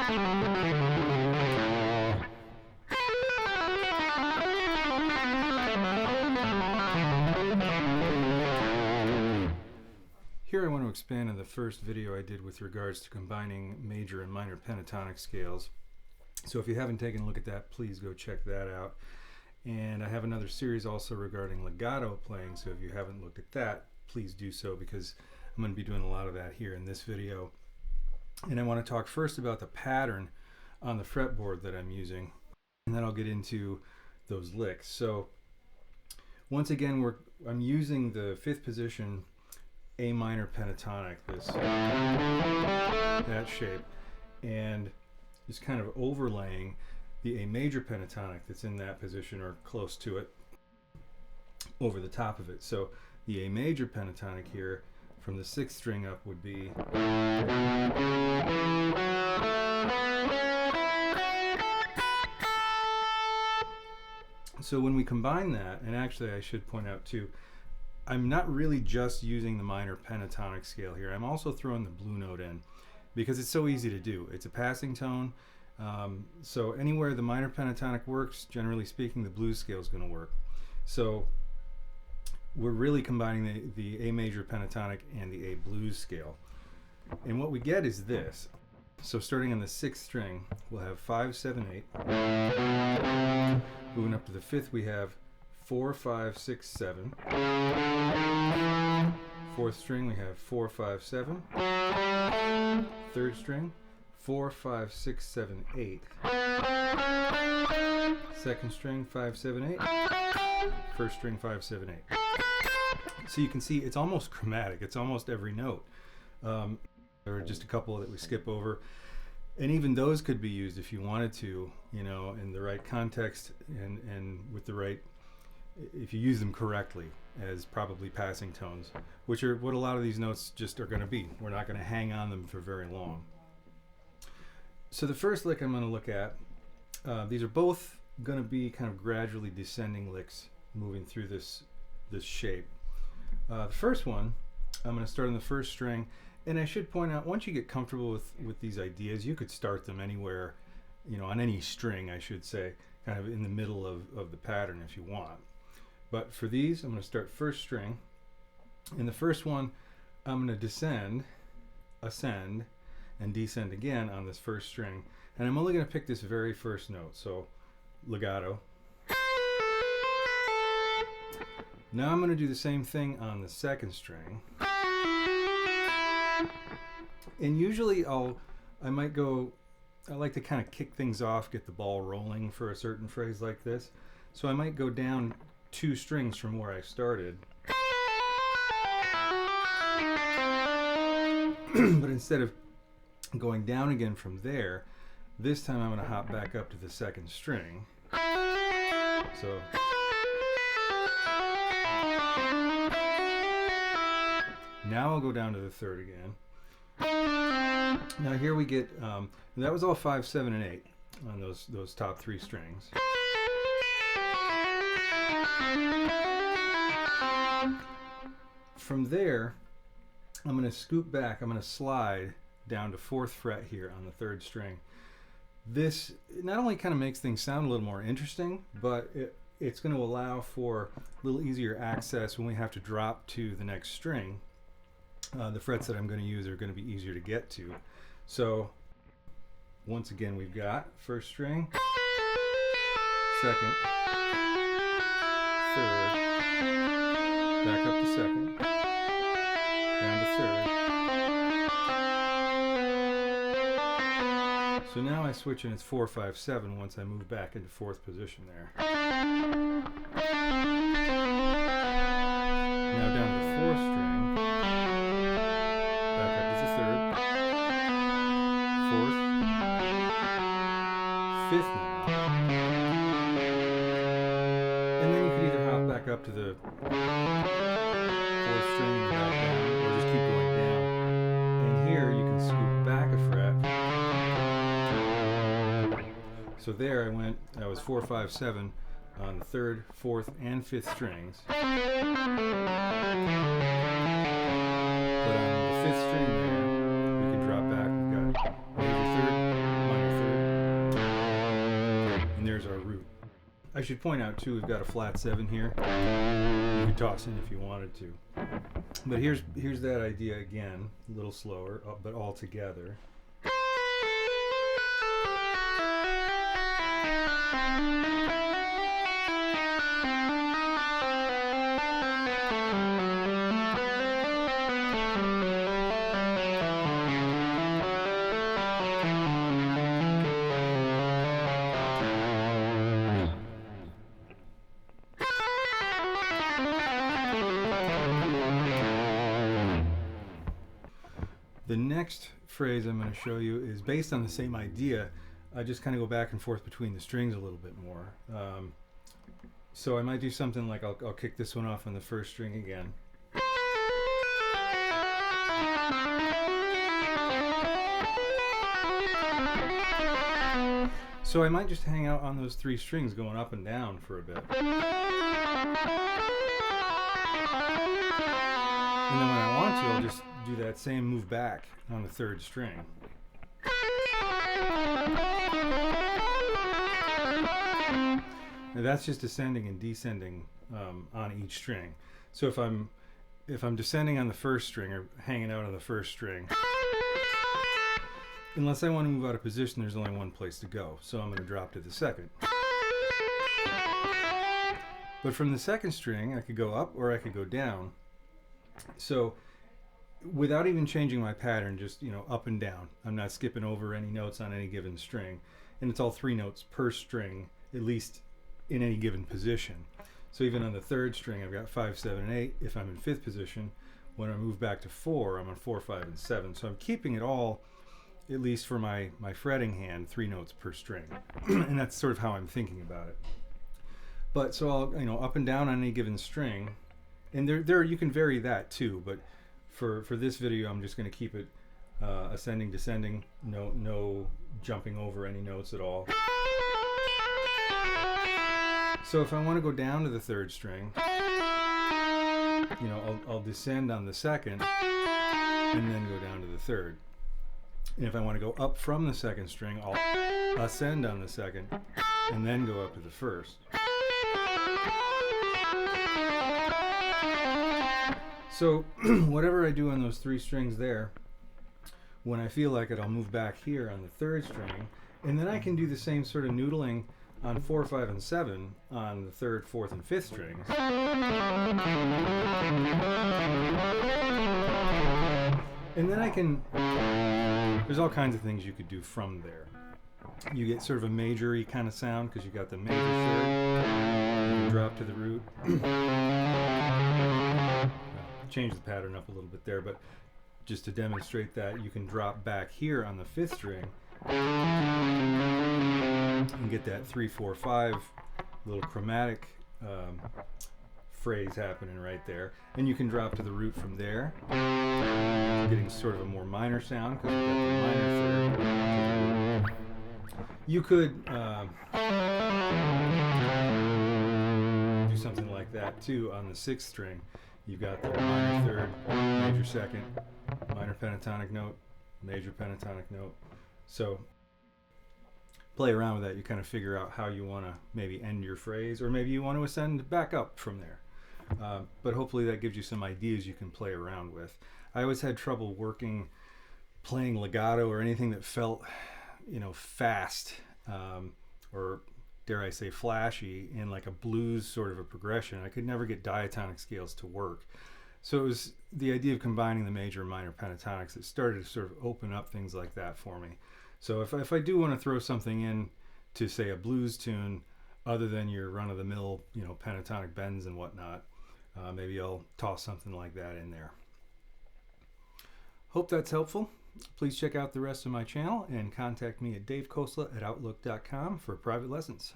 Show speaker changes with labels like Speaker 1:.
Speaker 1: Here I want to expand on the first video I did with regards to combining major and minor pentatonic scales. So if you haven't taken a look at that, please go check that out. And I have another series also regarding legato playing, so if you haven't looked at that, please do so, because I'm going to be doing a lot of that here in this video. And I want to talk first about the pattern on the fretboard that I'm using, and then I'll get into those licks. So once again, I'm using the 5th position A minor pentatonic, that shape, and just kind of overlaying the A major pentatonic that's in that position or close to it over the top of it. So the A major pentatonic here from the 6th string up would be, so when we combine that, and actually I should point out too, I'm not really just using the minor pentatonic scale here. I'm also throwing the blue note in because it's so easy to do. It's a passing tone. So anywhere the minor pentatonic works, generally speaking, the blues scale is going to work. So we're really combining the A major pentatonic and the A blues scale. And what we get is this. So starting on the 6th string, we'll have 5, 7, 8. Moving up to the 5th, we have 4, 5, 6, 7. 4th string, we have 4, 5, 7. 3rd string, 4, 5, 6, 7, 8. 2nd string, 5, 7, 8. 1st string, 5, 7, 8. So you can see it's almost chromatic. It's almost every note. There are just a couple that we skip over. And even those could be used if you wanted to, you know, in the right context and with the right, if you use them correctly as probably passing tones, which are what a lot of these notes just are going to be. We're not going to hang on them for very long. So the first lick I'm going to look at, these are both going to be kind of gradually descending licks moving through this shape. The first one, I'm going to start on the 1st string, and I should point out, once you get comfortable with these ideas, you could start them anywhere, you know, on any string, I should say, kind of in the middle of the pattern if you want. But for these, I'm going to start 1st string. In the first one, I'm going to descend, ascend, and descend again on this 1st string. And I'm only going to pick this very first note, so legato. Now I'm going to do the same thing on the 2nd string. And usually I like to kind of kick things off, get the ball rolling for a certain phrase like this. So I might go down 2 strings from where I started. But instead of going down again from there, this time I'm going to hop back up to the 2nd string. So now I'll go down to the 3rd again. Now here we get, that was all 5, 7, and 8 on those top 3 strings. From there, I'm going to scoop back, I'm going to slide down to 4th fret here on the 3rd string. This not only kind of makes things sound a little more interesting, but it's going to allow for a little easier access when we have to drop to the next string. The frets that I'm going to use are going to be easier to get to. So once again, we've got 1st string, 2nd, 3rd, back up to 2nd, down to 3rd. So now I switch and it's 4, 5, 7 once I move back into 4th position there. Now down to the 4th string, back up to the 3rd, 4th, 5th now. And then you could either hop back up to the 4th string and back down, or just keep going down. And here you can scoop back a fret. So there I was 4, 5, 7 on the 3rd, 4th, and 5th strings. But on the 5th string there, we can drop back. We've got major 3rd, minor I should point out too, we've got a flat 7 here. You could toss in if you wanted to. But here's that idea again, a little slower, but all together. The next phrase I'm going to show you is based on the same idea. I just kind of go back and forth between the strings a little bit more. So I might do something like I'll kick this one off on the first string again. So I might just hang out on those 3 strings going up and down for a bit. And then when I want to, I'll just do that same move back on the 3rd string. Now that's just ascending and descending on each string. So if I'm descending on the 1st string or hanging out on the 1st string, unless I want to move out of position, there's only one place to go. So I'm going to drop to the 2nd. But from the 2nd string, I could go up or I could go down. So without even changing my pattern, just up and down. I'm not skipping over any notes on any given string. And it's all 3 notes per string, at least in any given position. So even on the 3rd string, I've got 5, 7, and 8. If I'm in 5th position, when I move back to 4, I'm on 4, 5, and 7. So I'm keeping it all, at least for my fretting hand, 3 notes per string. And that's sort of how I'm thinking about it. But so I'll, up and down on any given string. And there you can vary that too, but for this video, I'm just going to keep it ascending, descending, no jumping over any notes at all. So if I want to go down to the 3rd string, I'll descend on the 2nd and then go down to the 3rd. And if I want to go up from the 2nd string, I'll ascend on the 2nd and then go up to the 1st. So whatever I do on those 3 strings there, when I feel like it, I'll move back here on the 3rd string, and then I can do the same sort of noodling on 4, 5, and 7 on the 3rd, 4th, and 5th strings. And then I can, there's all kinds of things you could do from there. You get sort of a major-y kind of sound because you got the major 3rd, you can drop to the root. Change the pattern up a little bit there, but just to demonstrate that, you can drop back here on the 5th string and get that 3, 4, 5 little chromatic phrase happening right there. And you can drop to the root from there, getting sort of a more minor sound because we've got the minor 3rd. You could do something like that too on the 6th string. You've got the minor 3rd, major 2nd, minor pentatonic note, major pentatonic note. So play around with that. You kind of figure out how you want to maybe end your phrase, or maybe you want to ascend back up from there. But hopefully that gives you some ideas you can play around with. I always had trouble playing legato or anything that felt, fast, or dare I say flashy in like a blues sort of a progression. I could never get diatonic scales to work. So it was the idea of combining the major and minor pentatonics that started to sort of open up things like that for me. So if I do want to throw something in to say a blues tune other than your run-of-the-mill, pentatonic bends and whatnot, maybe I'll toss something like that in there. Hope that's helpful. Please check out the rest of my channel and contact me at davekosla@outlook.com for private lessons.